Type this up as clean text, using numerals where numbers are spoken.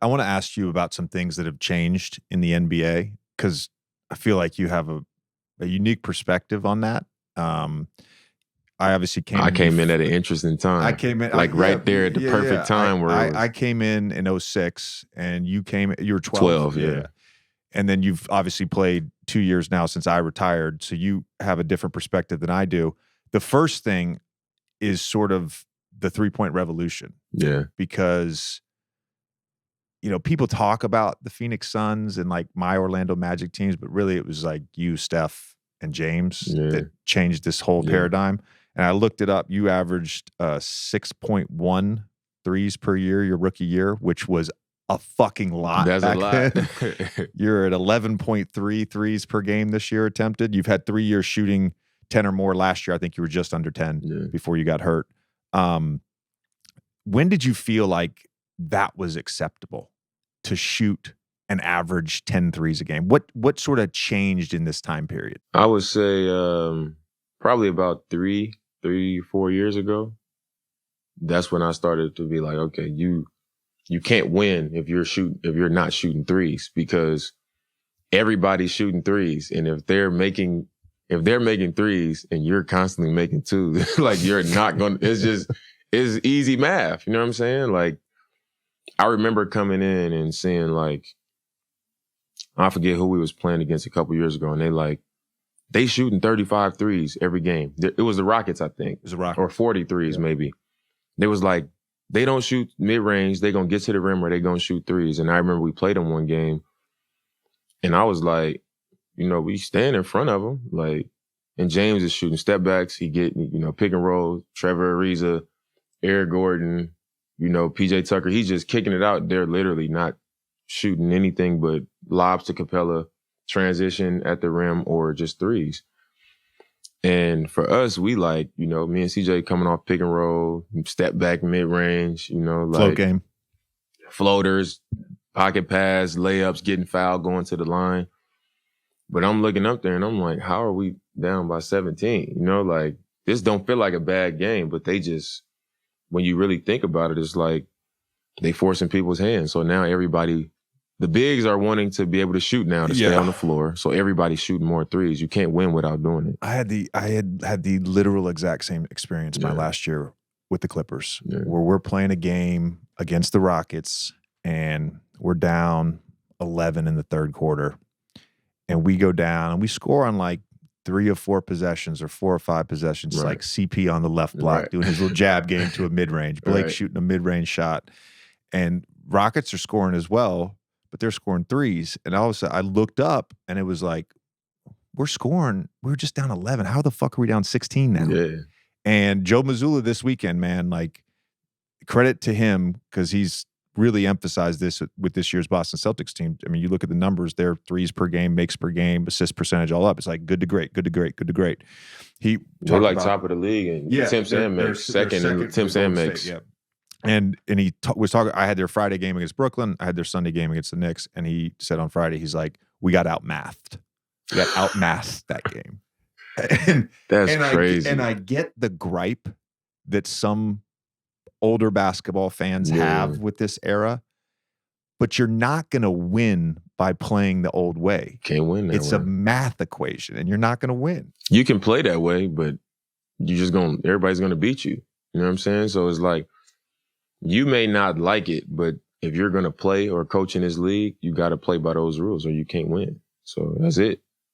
I want to ask you about some things that have changed in the NBA because I feel like you have a unique perspective on that. I obviously came in at an interesting time. I came in right there at the perfect time where I came in 06 and you were 12. Yeah. And then you've obviously played 2 years now since I retired. So you have a different perspective than I do. The first thing is sort of the 3-point revolution. Yeah. Because, people talk about the Phoenix Suns and like my Orlando Magic teams, but really it was like you, Steph, and James that changed this whole paradigm. And I looked it up. You averaged 6.1 threes per year your rookie year, which was a fucking lot. That's a lot. You're at 11.3 threes per game this year attempted. You've had 3 years shooting 10 or more. Last year, I think you were just under 10 before you got hurt. When did you feel like that was acceptable to shoot an average 10 threes a game? What sort of changed in this time period? I would say probably about 3-4 years ago. That's when I started to be like, okay, you can't win if you're not shooting threes, because everybody's shooting threes, and if they're making threes and you're constantly making two, like you're not going to, it's easy math. You know what I'm saying? Like, I remember coming in and seeing, like, I forget who we was playing against a couple years ago, and they shooting 35 threes every game. It was the Rockets, I think. It was the Rockets. Or 40 threes maybe. They was like, they don't shoot mid-range, they going to get to the rim or they going to shoot threes. And I remember we played them one game, and I was like, we stand in front of them. Like, and James is shooting step backs. He get, pick and roll. Trevor Ariza, Eric Gordon, PJ Tucker. He's just kicking it out. They're literally not shooting anything but lobs to Capella, transition at the rim, or just threes. And for us, we me and CJ coming off pick and roll, step back mid-range, float game. Floaters, pocket pass, layups, getting fouled, going to the line. But I'm looking up there and I'm like, how are we down by 17? This don't feel like a bad game, but they just, when you really think about it, it's like they forcing people's hands. So now the bigs are wanting to be able to shoot now to stay on the floor. So everybody's shooting more threes. You can't win without doing it. I had the literal exact same experience my last year with the Clippers, where we're playing a game against the Rockets and we're down 11 in the third quarter. And we go down and we score on like 3 or 4 possessions or 4 or 5 possessions. It's like CP on the left block doing his little jab game to a mid-range. Blake shooting a mid-range shot. And Rockets are scoring as well, but they're scoring threes. And all of a sudden I looked up and it was like, we're scoring. We're just down 11. How the fuck are we down 16 now? Yeah. And Joe Mazzulla this weekend, man, like, credit to him because he's really emphasized this with this year's Boston Celtics team. I mean, you look at the numbers, their threes per game, makes per game, assist percentage, all up. It's like good to great, good to great, good to great. They're like top of the league, and Tim's and makes second, and Tim's and makes. Yeah. And he was talking. I had their Friday game against Brooklyn. I had their Sunday game against the Knicks, and he said on Friday, he's like, "We got outmathed. We got outmathed that game." And that's crazy. I get the gripe that some older basketball fans have with this era, but you're not going to win by playing the old way. Can't win that way. It's a math equation, and you're not going to win. You can play that way, but everybody's going to beat you. You know what I'm saying? So it's like, you may not like it, but if you're going to play or coach in this league, you got to play by those rules or you can't win. So that's it.